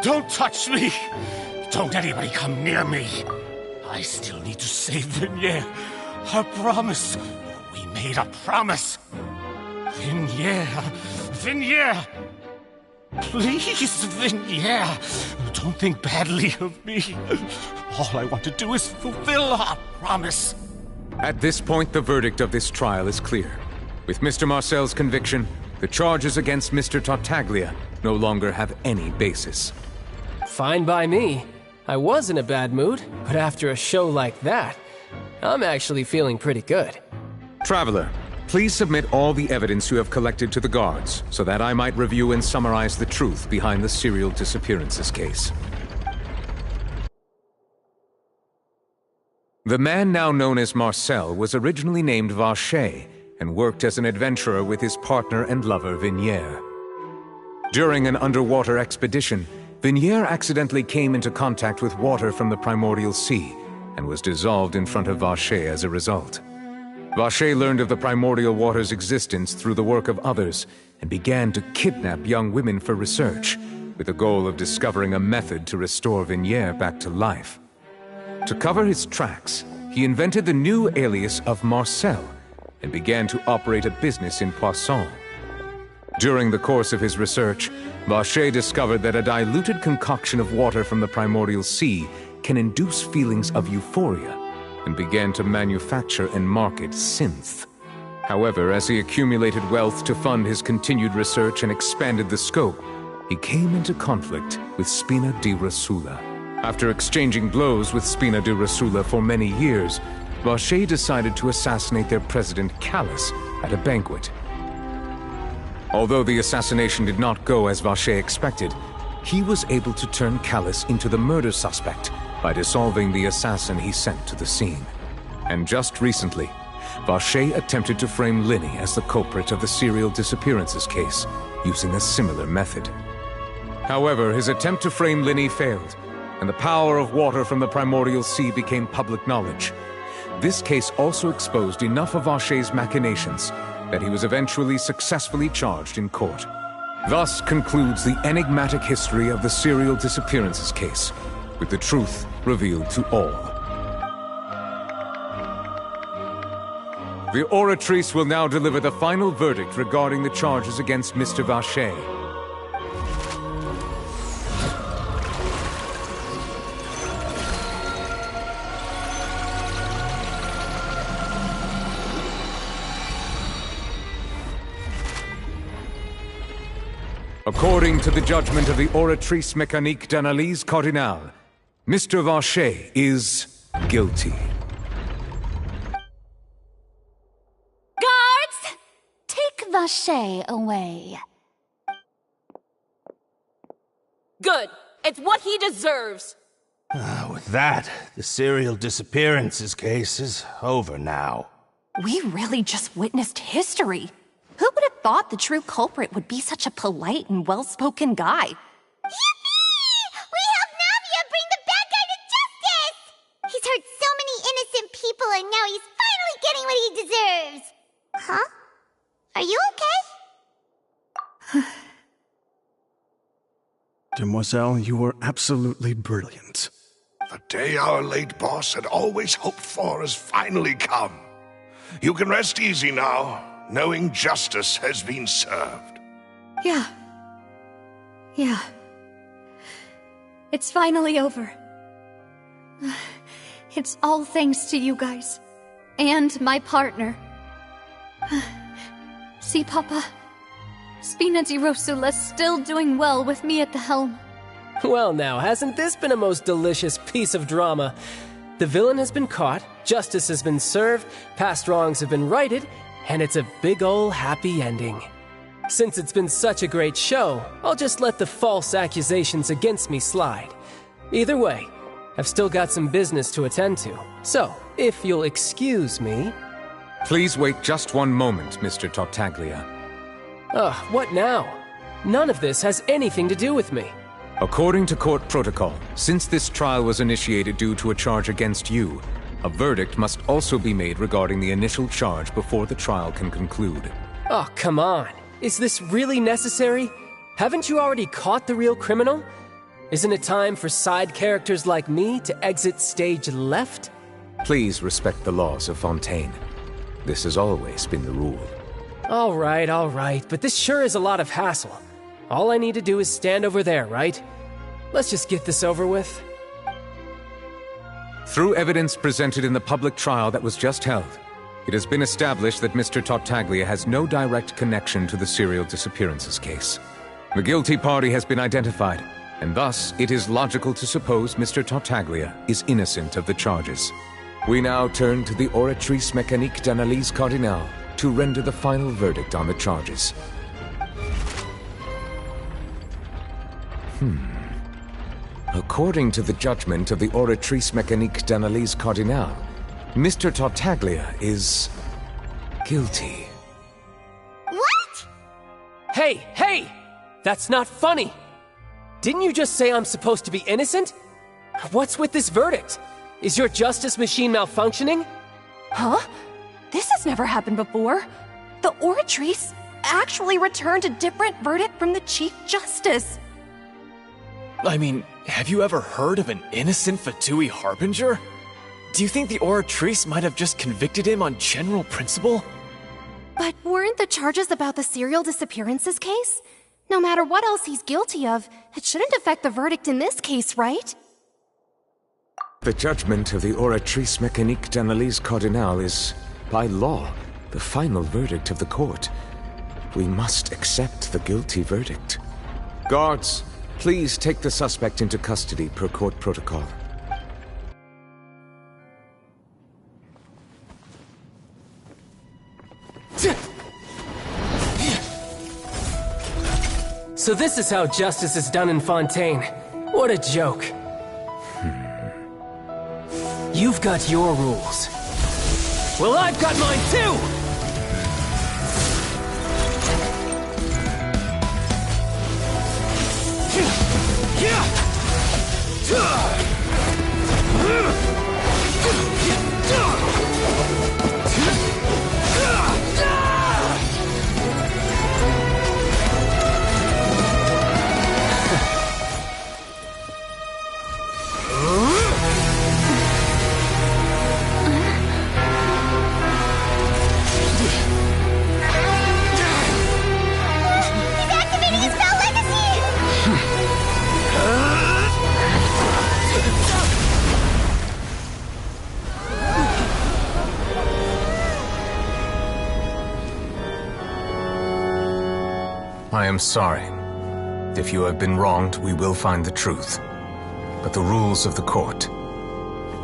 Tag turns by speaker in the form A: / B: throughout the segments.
A: Don't touch me! Don't anybody come near me! I still need to save Vignere. Our promise. We made a promise. Vignere! Please, Vignere! Don't think badly of me. All I want to do is fulfill our promise.
B: At this point, the verdict of this trial is clear. With Mr. Marcel's conviction, the charges against Mr. Tartaglia no longer have any basis.
C: Fine by me. I was in a bad mood, but after a show like that, I'm actually feeling pretty good.
B: Traveler, please submit all the evidence you have collected to the guards, so that I might review and summarize the truth behind the serial disappearances case. The man now known as Marcel was originally named Vacher and worked as an adventurer with his partner and lover Vignere. During an underwater expedition, Vignere accidentally came into contact with water from the primordial sea and was dissolved in front of Vacher as a result. Vacher learned of the primordial water's existence through the work of others and began to kidnap young women for research, with the goal of discovering a method to restore Vignere back to life. To cover his tracks, he invented the new alias of Marcel and began to operate a business in Poisson. During the course of his research, Vacher discovered that a diluted concoction of water from the primordial sea can induce feelings of euphoria, and began to manufacture and market synth. However, as he accumulated wealth to fund his continued research and expanded the scope, he came into conflict with Spina di Rosula. After exchanging blows with Spina di Rosula for many years, Vacher decided to assassinate their president Callus at a banquet. Although the assassination did not go as Vacher expected, he was able to turn Callus into the murder suspect by dissolving the assassin he sent to the scene. And just recently, Vacher attempted to frame Linny as the culprit of the serial disappearances case, using a similar method. However, his attempt to frame Linny failed, and the power of water from the primordial sea became public knowledge. This case also exposed enough of Vacher's machinations that he was eventually successfully charged in court. Thus concludes the enigmatic history of the serial disappearances case, with the truth revealed to all. The Oratrice will now deliver the final verdict regarding the charges against Mr. Vacher. According to the judgment of the Oratrice Mécanique d'Analyse Cardinale, Mr. Vacher is guilty.
D: Guards! Take Vacher away.
E: Good. It's what he deserves.
A: With that, the serial disappearances case is over now.
D: We really just witnessed history. Who would have thought the true culprit would be such a polite and well-spoken guy?
F: Yippee! We helped Navia bring the bad guy to justice! He's hurt so many innocent people and now he's finally getting what he deserves! Huh? Are you okay?
G: Demoiselle, you were absolutely brilliant.
H: The day our late boss had always hoped for has finally come. You can rest easy now, knowing justice has been served.
I: Yeah. It's finally over. It's all thanks to you guys. And my partner. See, Papa? Spina di Rosula's still doing well with me at the helm.
C: Well now, hasn't this been a most delicious piece of drama? The villain has been caught, justice has been served, past wrongs have been righted, and it's a big ol' happy ending. Since it's been such a great show, I'll just let the false accusations against me slide. Either way, I've still got some business to attend to. So, if you'll excuse me...
B: Please wait just one moment, Mr. Tartaglia.
C: What now? None of this has anything to do with me.
B: According to court protocol, since this trial was initiated due to a charge against you, a verdict must also be made regarding the initial charge before the trial can conclude.
C: Oh, come on. Is this really necessary? Haven't you already caught the real criminal? Isn't it time for side characters like me to exit stage left?
B: Please respect the laws of Fontaine. This has always been the rule.
C: All right, but this sure is a lot of hassle. All I need to do is stand over there, right? Let's just get this over with.
B: Through evidence presented in the public trial that was just held, it has been established that Mr. Tartaglia has no direct connection to the serial disappearances case. The guilty party has been identified, and thus it is logical to suppose Mr. Tartaglia is innocent of the charges. We now turn to the Oratrice Mécanique d'Analyse Cardinale to render the final verdict on the charges. According to the judgment of the Oratrice Mécanique d'Analyse Cardinale, Mr. Tartaglia is guilty.
F: What?
C: Hey! That's not funny! Didn't you just say I'm supposed to be innocent? What's with this verdict? Is your justice machine malfunctioning?
D: Huh? This has never happened before. The Oratrice actually returned a different verdict from the Chief Justice.
J: I mean, have you ever heard of an innocent Fatui Harbinger? Do you think the Oratrice might have just convicted him on general principle?
K: But weren't the charges about the serial disappearances case? No matter what else he's guilty of, it shouldn't affect the verdict in this case, right?
B: The judgment of the Oratrice Mécanique d'Analyse Cardinale is, by law, the final verdict of the court. We must accept the guilty verdict. Guards, please take the suspect into custody per court protocol.
C: So this is how justice is done in Fontaine. What a joke. You've got your rules. Well, I've got mine too!
B: I am sorry. If you have been wronged, we will find the truth. But the rules of the court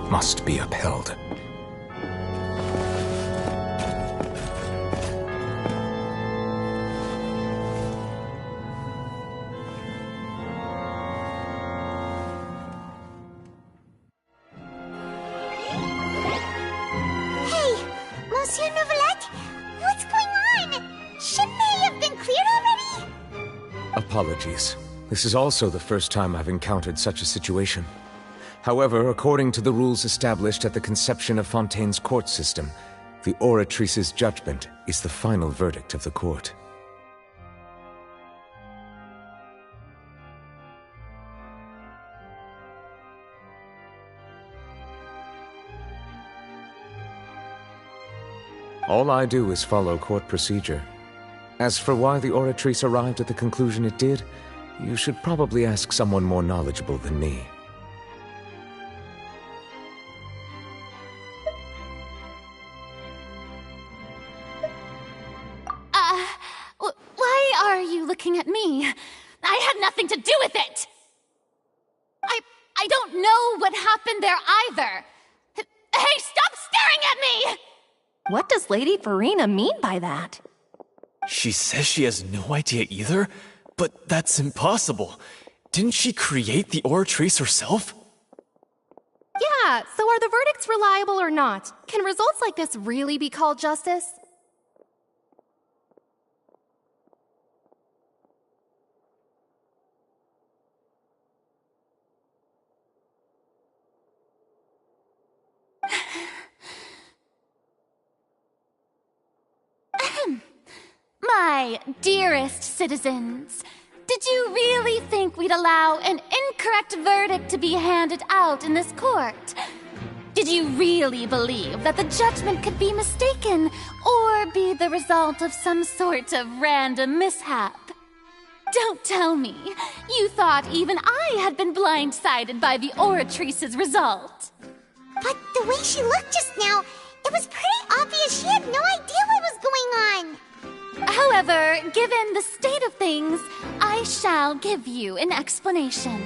B: must be upheld.
F: Hey, Monsieur Novelette, what's going on? Shouldn't they have been cleared already?
B: Apologies. This is also the first time I've encountered such a situation. However, according to the rules established at the conception of Fontaine's court system, the Oratrice's judgment is the final verdict of the court. All I do is follow court procedure. As for why the Oratrice arrived at the conclusion it did, you should probably ask someone more knowledgeable than me.
I: Why are you looking at me? I had nothing to do with it! I don't know what happened there either! Hey, stop staring at me!
D: What does Lady Farina mean by that?
J: She says she has no idea either, but that's impossible. Didn't she create the Oratrice herself?
K: Yeah, so are the verdicts reliable or not? Can results like this really be called justice?
I: My dearest citizens, Did you really think we'd allow an incorrect verdict to be handed out in this court? Did you really believe that the judgment could be mistaken or be the result of some sort of random mishap? Don't tell me you thought even I had been blindsided by the Oratrice's result.
F: But the way she looked just now, it was pretty obvious she had no idea what was going on.
I: However, given the state of things, I shall give you an explanation.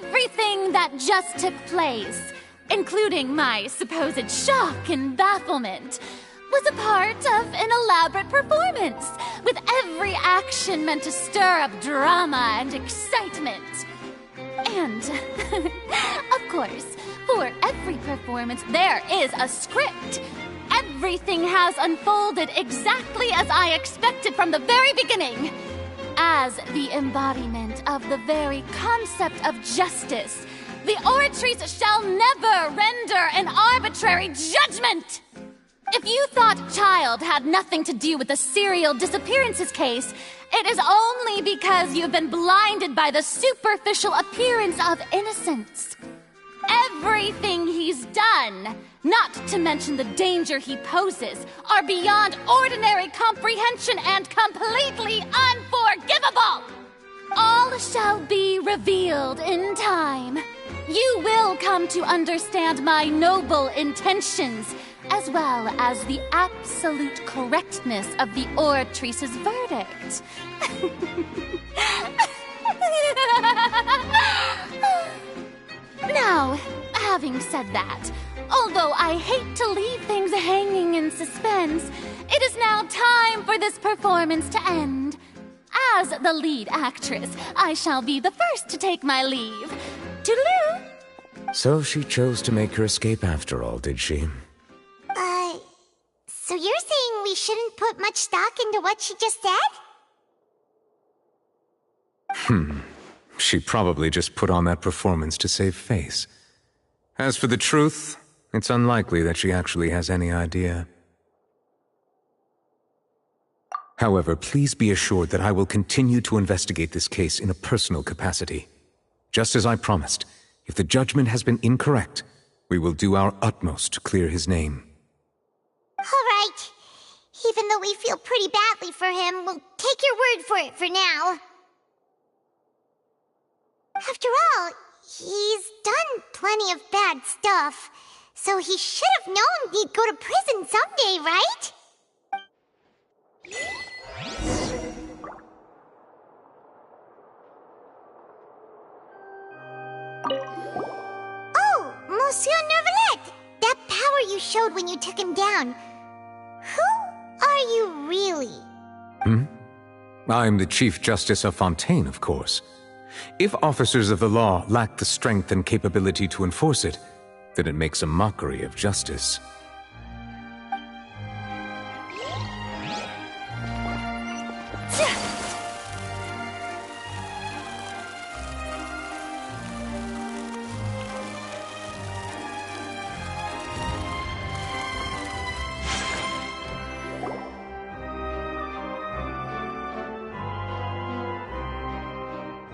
I: Everything that just took place, including my supposed shock and bafflement, was a part of an elaborate performance, with every action meant to stir up drama and excitement. And, of course, for every performance there is a script. Everything has unfolded exactly as I expected from the very beginning. As the embodiment of the very concept of justice, the Oratrice shall never render an arbitrary judgment! If you thought Child had nothing to do with the serial disappearances case, it is only because you've been blinded by the superficial appearance of innocence. Everything he's done, not to mention the danger he poses, are beyond ordinary comprehension and completely unforgivable! All shall be revealed in time. You will come to understand my noble intentions, as well as the absolute correctness of the Oratrice's verdict. Now, having said that, although I hate to leave things hanging in suspense, it is now time for this performance to end. As the lead actress, I shall be the first to take my leave. Toodaloo!
B: So she chose to make her escape after all, did she?
F: So you're saying we shouldn't put much stock into what she just said?
B: She probably just put on that performance to save face. As for the truth, it's unlikely that she actually has any idea. However, please be assured that I will continue to investigate this case in a personal capacity. Just as I promised, if the judgment has been incorrect, we will do our utmost to clear his name.
F: All right. Even though we feel pretty badly for him, we'll take your word for it for now. After all, he's done plenty of bad stuff, so he should have known he'd go to prison someday, right? Oh, Monsieur Nervalet! That power you showed when you took him down. Who are you really?
B: I'm the Chief Justice of Fontaine, of course. If officers of the law lack the strength and capability to enforce it, then it makes a mockery of justice.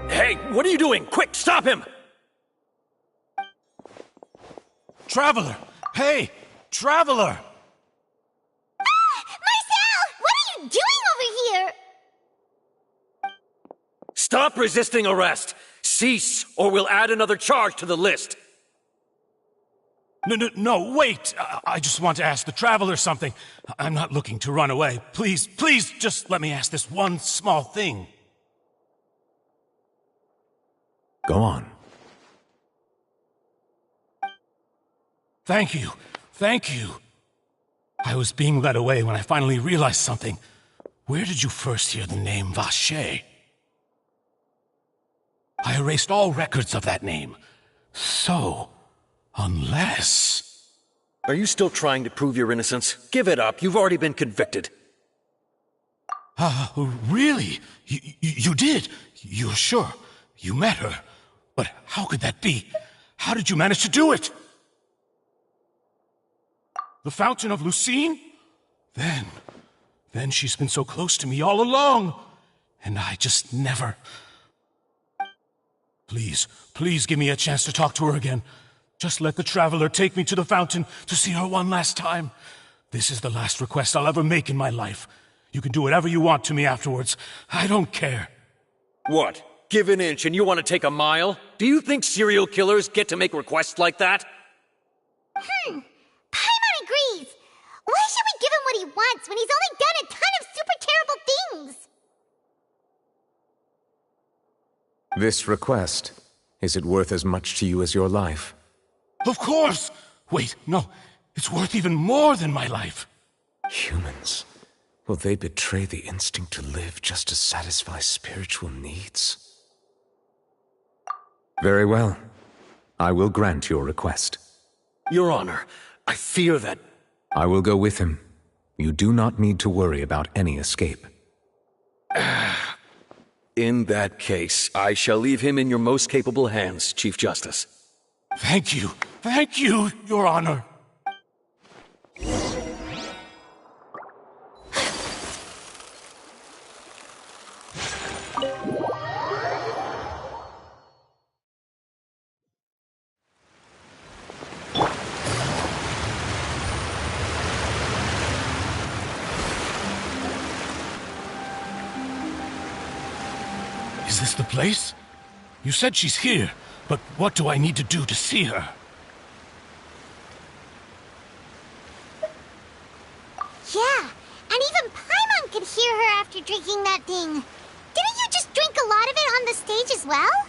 L: Hey, what are you doing? Quick, stop him!
A: Traveler! Hey! Traveler!
F: Marcel! What are you doing over here?
L: Stop resisting arrest! Cease, or we'll add another charge to the list!
A: No, wait! I just want to ask the Traveler something. I'm not looking to run away. Please, just let me ask this one small thing.
B: Go on.
A: Thank you. I was being led away when I finally realized something. Where did you first hear the name Vacher? I erased all records of that name. So, unless...
L: Are you still trying to prove your innocence? Give it up. You've already been convicted.
A: Really? You did? You're sure? You met her? But how could that be? How did you manage to do it? The Fountain of Lucine? Then she's been so close to me all along. and I just never... Please, please give me a chance to talk to her again. Just let the Traveler take me to the fountain to see her one last time. This is the last request I'll ever make in my life. You can do whatever you want to me afterwards. I don't care.
L: What? Give an inch and you want to take a mile? Do you think serial killers get to make requests like that?
F: Paimon agrees. Why should we give him what he wants when he's only done a ton of super terrible things?
B: This request, is it worth as much to you as your life?
A: Of course! Wait, no. It's worth even more than my life.
B: Humans. Will they betray the instinct to live just to satisfy spiritual needs? Very well. I will grant your request.
L: Your Honor, I fear that...
B: I will go with him. You do not need to worry about any escape.
L: In that case, I shall leave him in your most capable hands, Chief Justice.
A: Thank you, Your Honor. Is this the place? You said she's here, but what do I need to do to see her?
F: Yeah, and even Paimon could hear her after drinking that thing. Didn't you just drink a lot of it on the stage as well?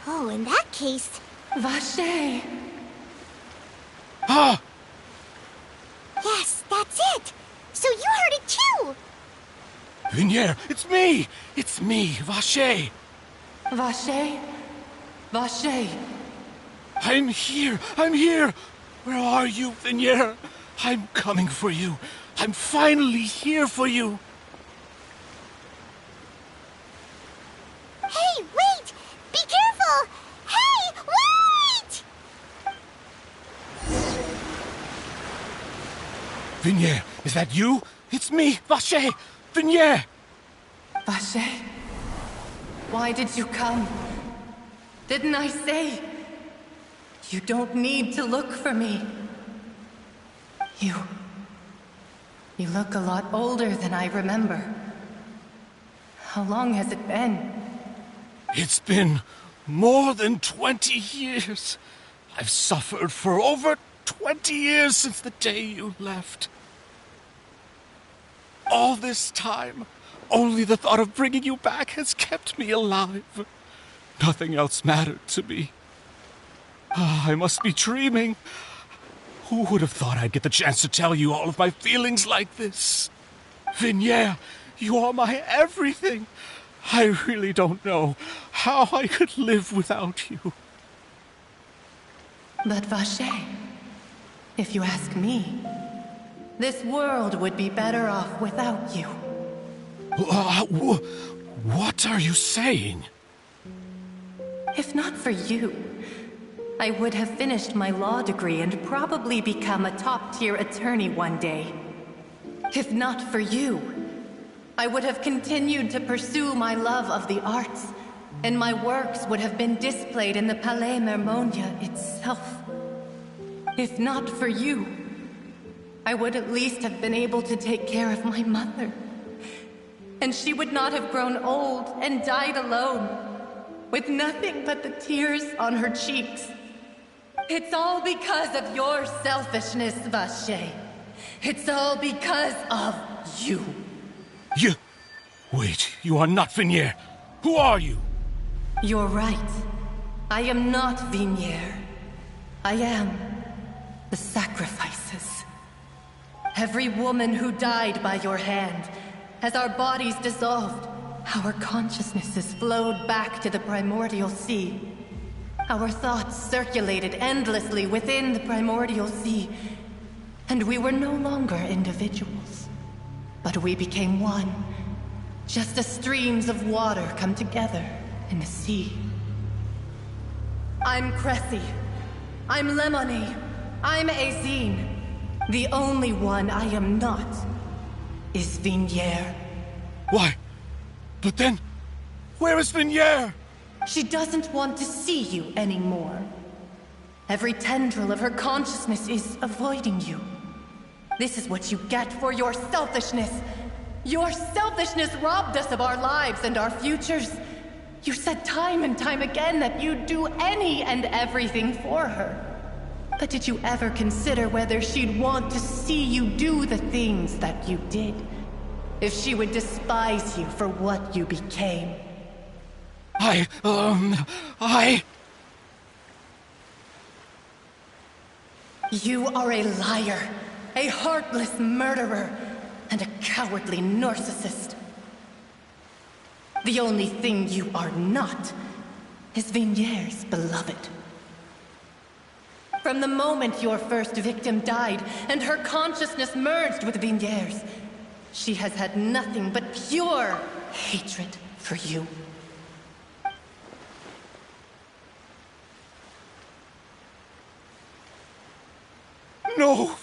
F: Oh, in that case...
M: Vache!
A: Ah!
F: Yes, that's it! So you heard it too!
A: Vinier, it's me! It's me, Vache!
M: Vache? Vache!
A: I'm here! Where are you, Vinier? I'm coming for you. I'm finally here for you.
F: Hey, wait! Be careful! Hey, wait!
A: Vinier, is that you? It's me, Vache! Vinier!
M: Vache? Why did you come? Didn't I say? You don't need to look for me. You look a lot older than I remember. How long has it been?
A: It's been more than 20 years. I've suffered for over 20 years since the day you left. All this time, only the thought of bringing you back has kept me alive. Nothing else mattered to me. I must be dreaming. Who would have thought I'd get the chance to tell you all of my feelings like this? Vinier, you are my everything. I really don't know how I could live without you.
M: But Vache, if you ask me, this world would be better off without you.
A: What are you saying?
M: If not for you, I would have finished my law degree and probably become a top-tier attorney one day. If not for you, I would have continued to pursue my love of the arts, and my works would have been displayed in the Palais Mermonia itself. If not for you, I would at least have been able to take care of my mother. And she would not have grown old and died alone, with nothing but the tears on her cheeks. It's all because of your selfishness, Vache. It's all because of you.
A: You... Wait, you are not Vinier. Who are you?
M: You're right. I am not Vinier. I am the sacrifices. Every woman who died by your hand, as our bodies dissolved, our consciousnesses flowed back to the primordial sea. Our thoughts circulated endlessly within the primordial sea, and we were no longer individuals. But we became one, just as streams of water come together in the sea. I'm Cressy. I'm Lemony. I'm Azine. The only one I am not is Vinier.
A: Why? But then, where is Vignier?
M: She doesn't want to see you anymore. Every tendril of her consciousness is avoiding you. This is what you get for your selfishness. Your selfishness robbed us of our lives and our futures. You said time and time again that you'd do any and everything for her. But did you ever consider whether she'd want to see you do the things that you did? If she would despise you for what you became? You are a liar, a heartless murderer, and a cowardly narcissist. The only thing you are not is Vignier's beloved. From the moment your first victim died and her consciousness merged with Vignier's, she has had nothing but pure hatred for you.
A: No!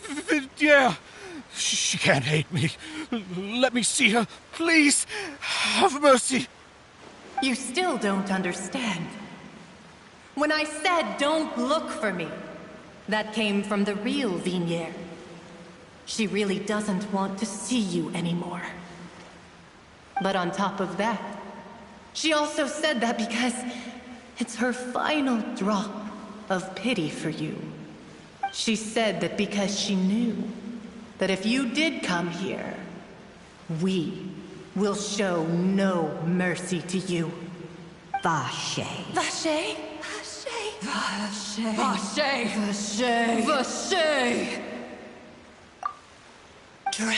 A: Vignier! She can't hate me. Let me see her. Please, have mercy.
M: You still don't understand. When I said don't look for me, that came from the real Vignier. She really doesn't want to see you anymore. But on top of that, she also said that because it's her final drop of pity for you. She said that because she knew that if you did come here, we will show no mercy to you.
N: Vache.
M: Vache? Vache. Vache. Vache. Vache. Drown.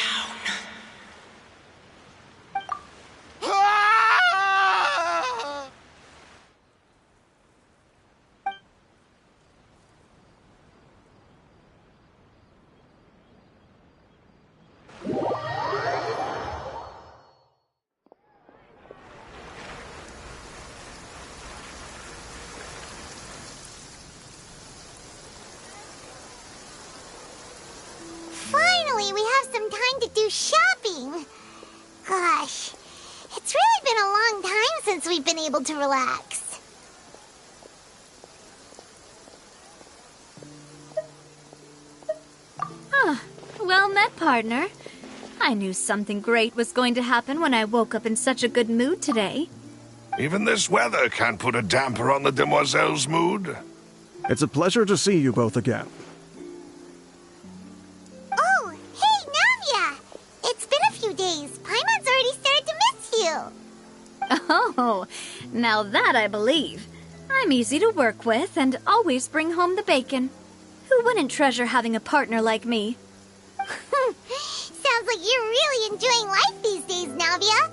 F: Finally, we have some time to do shopping. Gosh, it's really been a long time since we've been able to relax.
O: Well met, partner. I knew something great was going to happen when I woke up in such a good mood today.
H: Even this weather can't put a damper on the demoiselle's mood.
G: It's a pleasure to see you both again.
F: Oh, hey, Navia! It's been a few days. Paimon's already started to miss you.
O: Oh, now that I believe. I'm easy to work with and always bring home the bacon. Who wouldn't treasure having a partner like me?
F: Sounds like you're really enjoying life these days, Navia.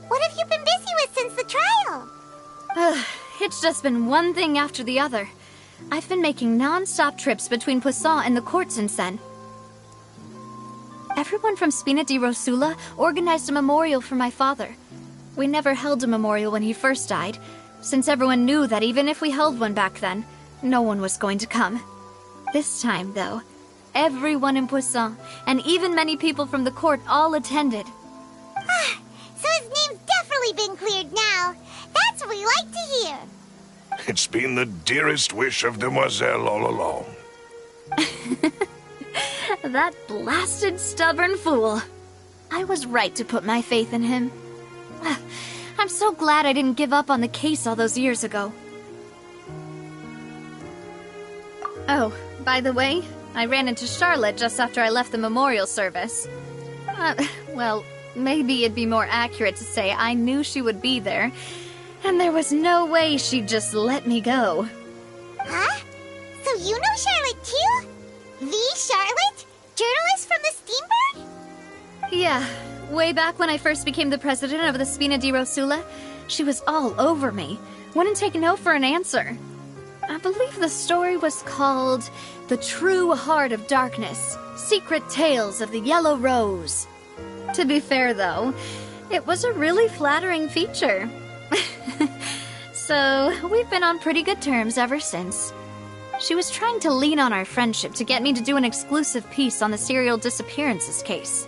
F: What have you been busy with since the trial?
O: It's just been one thing after the other. I've been making non-stop trips between Poisson and the court since then. Everyone from Spina di Rosula organized a memorial for my father. We never held a memorial when he first died, since everyone knew that even if we held one back then, no one was going to come. This time, though, everyone in Poisson, and even many people from the court, all attended.
F: So his name's definitely been cleared now. That's what we like to hear.
H: It's been the dearest wish of Demoiselle all along.
O: That blasted stubborn fool. I was right to put my faith in him. I'm so glad I didn't give up on the case all those years ago. Oh, by the way, I ran into Charlotte just after I left the memorial service. Well, maybe it'd be more accurate to say I knew she would be there, and there was no way she'd just let me go.
F: Huh? So you know Charlotte too? The Charlotte? Journalist from the Steambird?
O: Yeah, way back when I first became the president of the Spina di Rosula, she was all over me. Wouldn't take no for an answer. I believe the story was called The True Heart of Darkness, Secret Tales of the Yellow Rose. To be fair, though, it was a really flattering feature. So, we've been on pretty good terms ever since. She was trying to lean on our friendship to get me to do an exclusive piece on the serial disappearances case.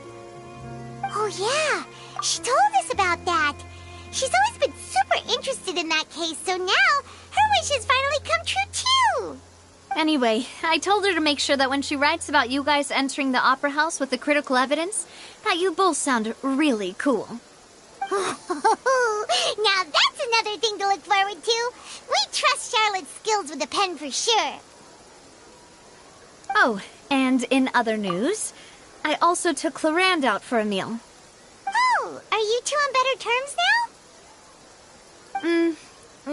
F: Oh yeah, she told us about that. She's always been super interested in that case, so now her wish has finally come true too!
O: Anyway, I told her to make sure that when she writes about you guys entering the opera house with the critical evidence, that you both sound really cool.
F: Now that's another thing to look forward to. We trust Charlotte's skills with a pen for sure.
O: Oh, and in other news, I also took Clarand out for a meal.
F: Oh, are you two on better terms now?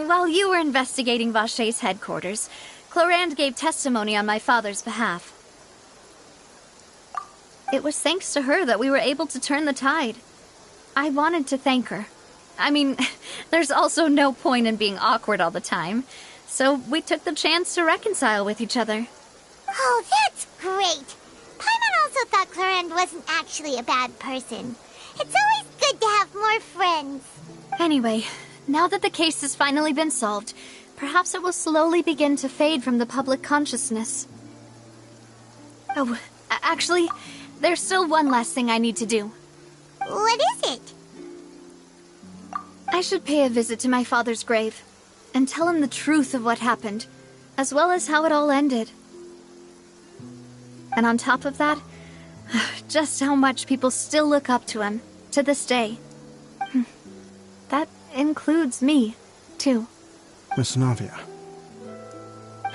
O: While you were investigating Vashay's headquarters, Clarand gave testimony on my father's behalf. It was thanks to her that we were able to turn the tide. I wanted to thank her. I mean, there's also no point in being awkward all the time, so we took the chance to reconcile with each other.
F: Oh, that's great! Paimon also thought Clarand wasn't actually a bad person. It's always good to have more friends.
O: Anyway, now that the case has finally been solved, perhaps it will slowly begin to fade from the public consciousness. Oh, actually, there's still one last thing I need to do.
F: What is it?
O: I should pay a visit to my father's grave and tell him the truth of what happened, as well as how it all ended. And on top of that, just how much people still look up to him, to this day. That includes me, too.
G: Miss Navia.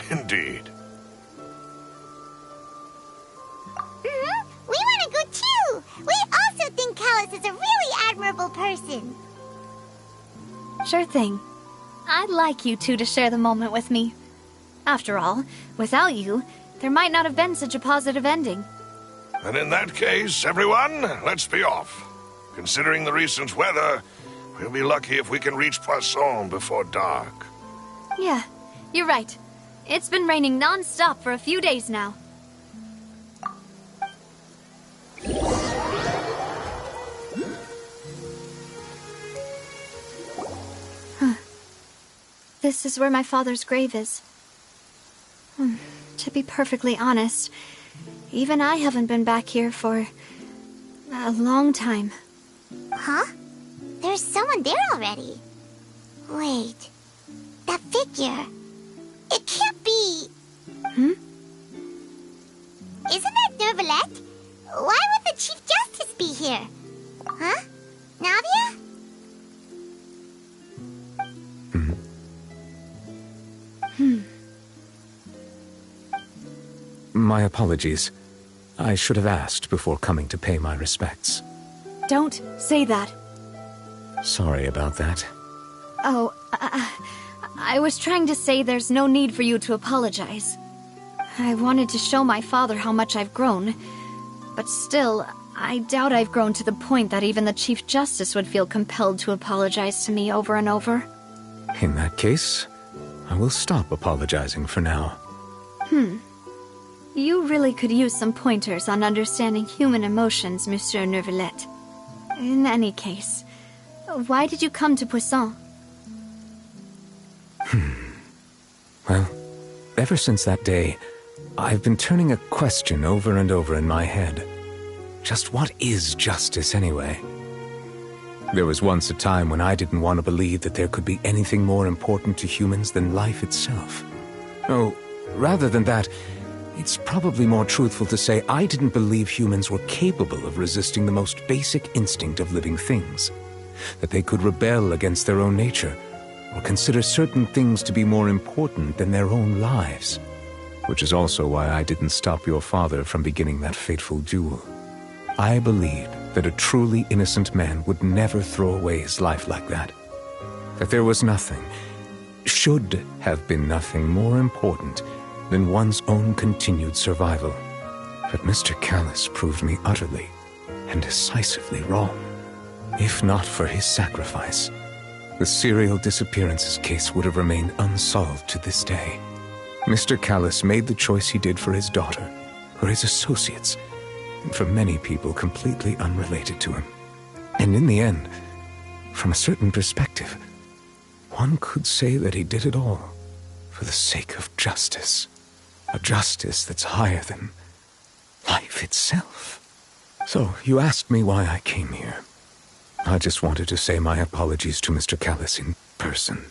H: Indeed.
F: We want to go too! We also think Callus is a really admirable person.
O: Sure thing. I'd like you two to share the moment with me. After all, without you, there might not have been such a positive ending.
H: And in that case, everyone, let's be off. Considering the recent weather, we'll be lucky if we can reach Poisson before dark.
O: Yeah, you're right. It's been raining non-stop for a few days now. This is where my father's grave is. To be perfectly honest, even I haven't been back here for a long time.
F: Huh? There's someone there already. Wait. That figure. It can't be... Isn't that Neuvillette? Why would the Chief Justice be here? Huh? Navia?
B: My apologies. I should have asked before coming to pay my respects.
O: Don't say that.
B: Sorry about that.
O: Oh, I was trying to say there's no need for you to apologize. I wanted to show my father how much I've grown, but still, I doubt I've grown to the point that even the Chief Justice would feel compelled to apologize to me over and over.
B: In that case, I will stop apologizing for now.
O: You really could use some pointers on understanding human emotions, Monsieur Neuvillette. In any case, why did you come to Poisson?
B: Well, ever since that day, I've been turning a question over and over in my head. Just what is justice, anyway? There was once a time when I didn't want to believe that there could be anything more important to humans than life itself. Oh, rather than that, it's probably more truthful to say I didn't believe humans were capable of resisting the most basic instinct of living things. That they could rebel against their own nature, or consider certain things to be more important than their own lives. Which is also why I didn't stop your father from beginning that fateful duel. I believed that a truly innocent man would never throw away his life like that. That there was nothing, should have been nothing more important than one's own continued survival. But Mr. Callus proved me utterly and decisively wrong. If not for his sacrifice, the serial disappearances case would have remained unsolved to this day. Mr. Callus made the choice he did for his daughter, for his associates, and for many people completely unrelated to him. And in the end, from a certain perspective, one could say that he did it all for the sake of justice. A justice that's higher than life itself. So, you asked me why I came here. I just wanted to say my apologies to Mr. Callis in person.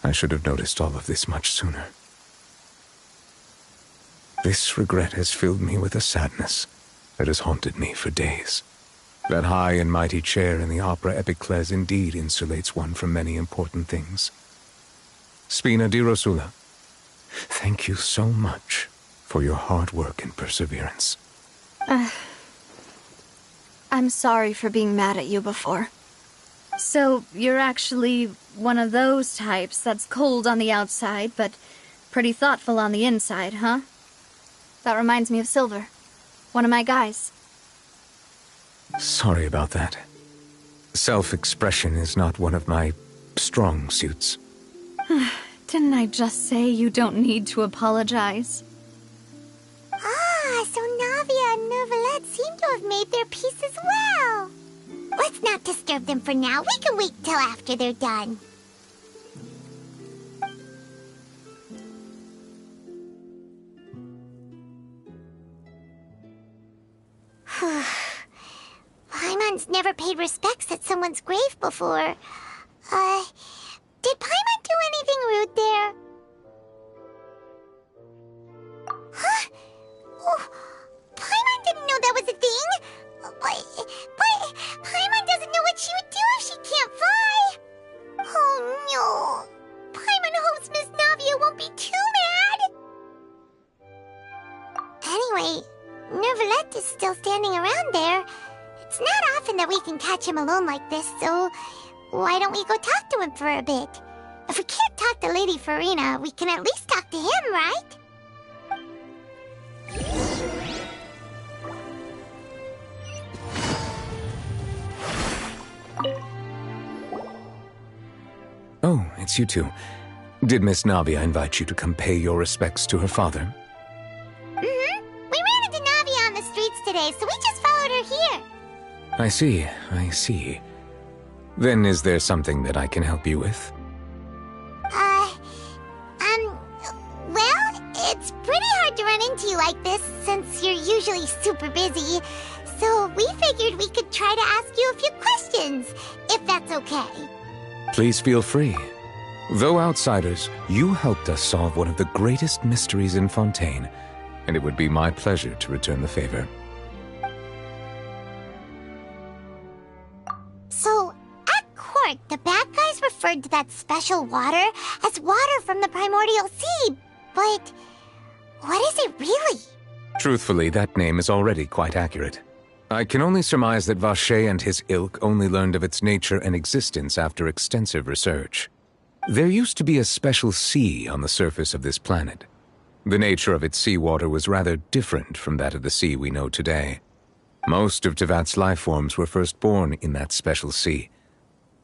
B: I should have noticed all of this much sooner. This regret has filled me with a sadness that has haunted me for days. That high and mighty chair in the opera Epiclese indeed insulates one from many important things. Spina di Rosula, thank you so much for your hard work and perseverance.
O: I'm sorry for being mad at you before. So, you're actually one of those types that's cold on the outside, but pretty thoughtful on the inside, huh? That reminds me of Silver, one of my guys.
B: Sorry about that. Self-expression is not one of my strong suits.
O: Didn't I just say you don't need to apologize?
F: Ah, so Navia and Neuvillette seem to have made their peace as well. Let's not disturb them for now. We can wait till after they're done. Paimon's never paid respects at someone's grave before. Did Paimon do anything rude there? Huh? Oh, Paimon didn't know that was a thing. But Paimon doesn't know what she would do if she can't fly. Oh no. Paimon hopes Miss Navia won't be too mad. Anyway, Neuvillette is still standing around there. It's not often that we can catch him alone like this, so why don't we go talk to him for a bit? If we can't talk to Lady Farina, we can at least talk to him, right?
B: Oh, it's you two. Did Miss Navia invite you to come pay your respects to her father?
F: We ran into Navia on the streets today, so we just followed her here.
B: I see. Then is there something that I can help you with?
F: Well, it's pretty hard to run into you like this, since you're usually super busy. So we figured we could try to ask you a few questions, if that's okay.
B: Please feel free. Though outsiders, you helped us solve one of the greatest mysteries in Fontaine, and it would be my pleasure to return the favor.
F: So, at court, the bad guys referred to that special water as water from the primordial sea, but what is it really?
B: Truthfully, that name is already quite accurate. I can only surmise that Vacher and his ilk only learned of its nature and existence after extensive research. There used to be a special sea on the surface of this planet. The nature of its seawater was rather different from that of the sea we know today. Most of Tevat's life forms were first born in that special sea.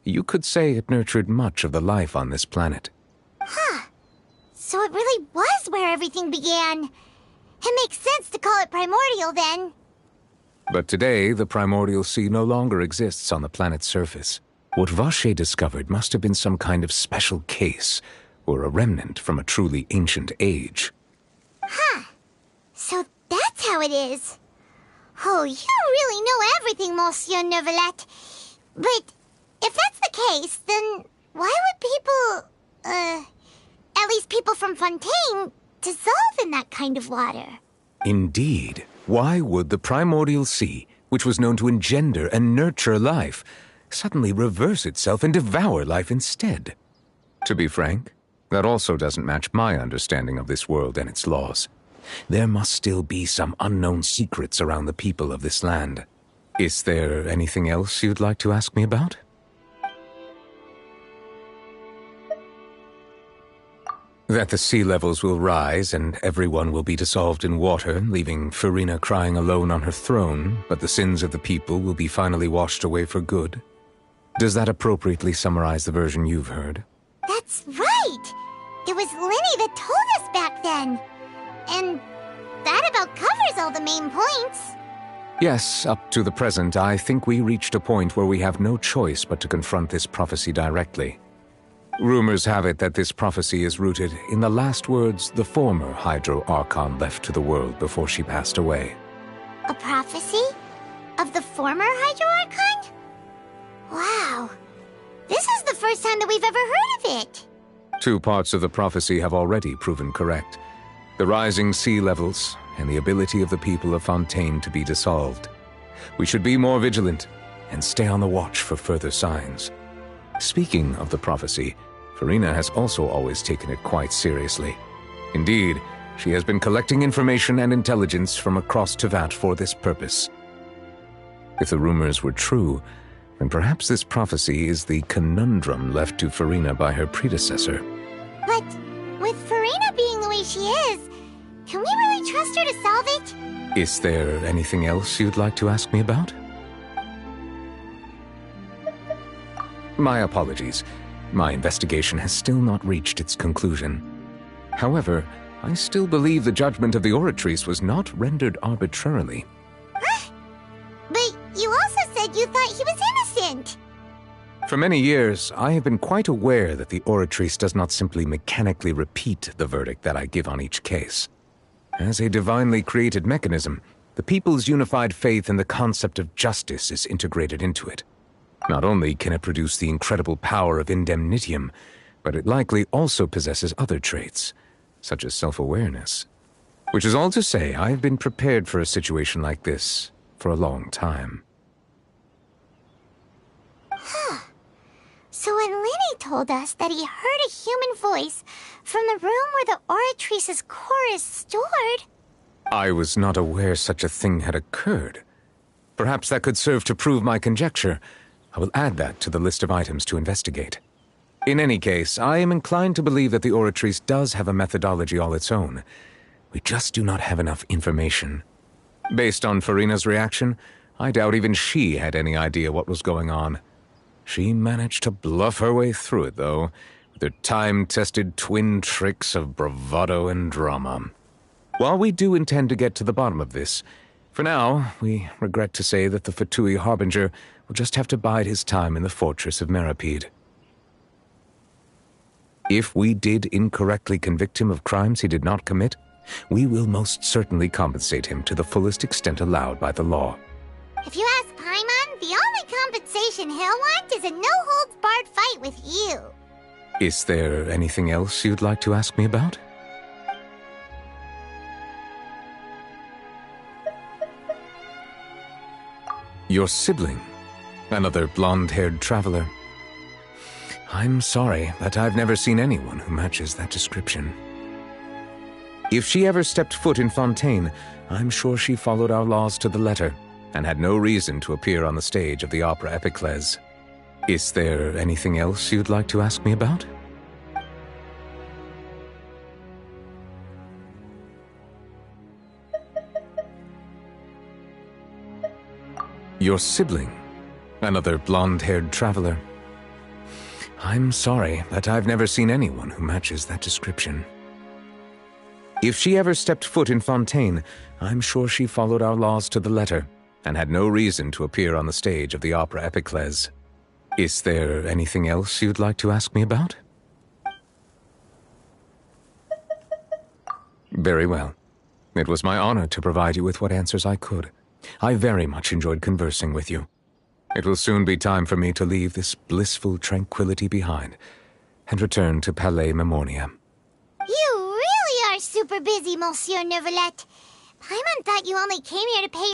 B: You could say it nurtured much of the life on this planet.
F: Huh. So it really was where everything began. It makes sense to call it primordial then.
B: But today, the primordial sea no longer exists on the planet's surface. What Vacher discovered must have been some kind of special case, or a remnant from a truly ancient age.
F: Huh. So that's how it is. Oh, you really know everything, Monsieur Neuvillette. But if that's the case, then why would people, at least people from Fontaine, dissolve in that kind of water?
B: Indeed. Why would the primordial sea, which was known to engender and nurture life, suddenly reverse itself and devour life instead? To be frank, that also doesn't match my understanding of this world and its laws. There must still be some unknown secrets around the people of this land. Is there anything else you'd like to ask me about? That the sea levels will rise and everyone will be dissolved in water, leaving Farina crying alone on her throne, but the sins of the people will be finally washed away for good. Does that appropriately summarize the version you've heard?
F: That's right! It was Linny that told us back then. And that about covers all the main points.
B: Yes, up to the present, I think we reached a point where we have no choice but to confront this prophecy directly. Rumors have it that this prophecy is rooted in the last words the former Hydro Archon left to the world before she passed away.
F: A prophecy? Of the former Hydro Archon? that we've ever heard of it.
B: 2 parts of the prophecy have already proven correct: the rising sea levels and the ability of the people of Fontaine to be dissolved. We should be more vigilant and stay on the watch for further signs. Speaking of the prophecy, Farina has also always taken it quite seriously. Indeed, she has been collecting information and intelligence from across Tevat for this purpose. If the rumors were true, then perhaps this prophecy is the conundrum left to Farina by her predecessor.
F: But with Farina being the way she is, can we really trust her to solve it?
B: Is there anything else you'd like to ask me about? My apologies. My investigation has still not reached its conclusion. However, I still believe the judgment of the Oratrice was not rendered arbitrarily.
F: Huh? But you also said you thought he was innocent!
B: For many years, I have been quite aware that the Oratrice does not simply mechanically repeat the verdict that I give on each case. As a divinely created mechanism, the people's unified faith in the concept of justice is integrated into it. Not only can it produce the incredible power of indemnitium, but it likely also possesses other traits, such as self-awareness. Which is all to say, I have been prepared for a situation like this for a long time.
F: Huh. So when Lenny told us that he heard a human voice from the room where the Oratrice's core is stored...
B: I was not aware such a thing had occurred. Perhaps that could serve to prove my conjecture. I will add that to the list of items to investigate. In any case, I am inclined to believe that the Oratrice does have a methodology all its own. We just do not have enough information. Based on Farina's reaction, I doubt even she had any idea what was going on. She managed to bluff her way through it, though, with her time-tested twin tricks of bravado and drama. While we do intend to get to the bottom of this, for now, we regret to say that the Fatui Harbinger will just have to bide his time in the fortress of Meripede. If we did incorrectly convict him of crimes he did not commit, we will most certainly compensate him to the fullest extent allowed by the law.
F: If you ask Paimon, the only compensation he'll want is a no-holds-barred fight with you.
B: Is there anything else you'd like to ask me about? Your sibling, another blonde-haired traveler. I'm sorry, but I've never seen anyone who matches that description. If she ever stepped foot in Fontaine, I'm sure she followed our laws to the letter and had no reason to appear on the stage of the opera Epiclese. Is there anything else you'd like to ask me about? Your sibling, another blonde-haired traveler. I'm sorry, but I've never seen anyone who matches that description. If she ever stepped foot in Fontaine, I'm sure she followed our laws to the letter and had no reason to appear on the stage of the opera Epiclese. Is there anything else you'd like to ask me about? Very well. It was my honor to provide you with what answers I could. I very much enjoyed conversing with you. It will soon be time for me to leave this blissful tranquility behind and return to Palais Memoria.
F: You really are super busy, Monsieur Neuvillette. Paimon thought you only came here to pay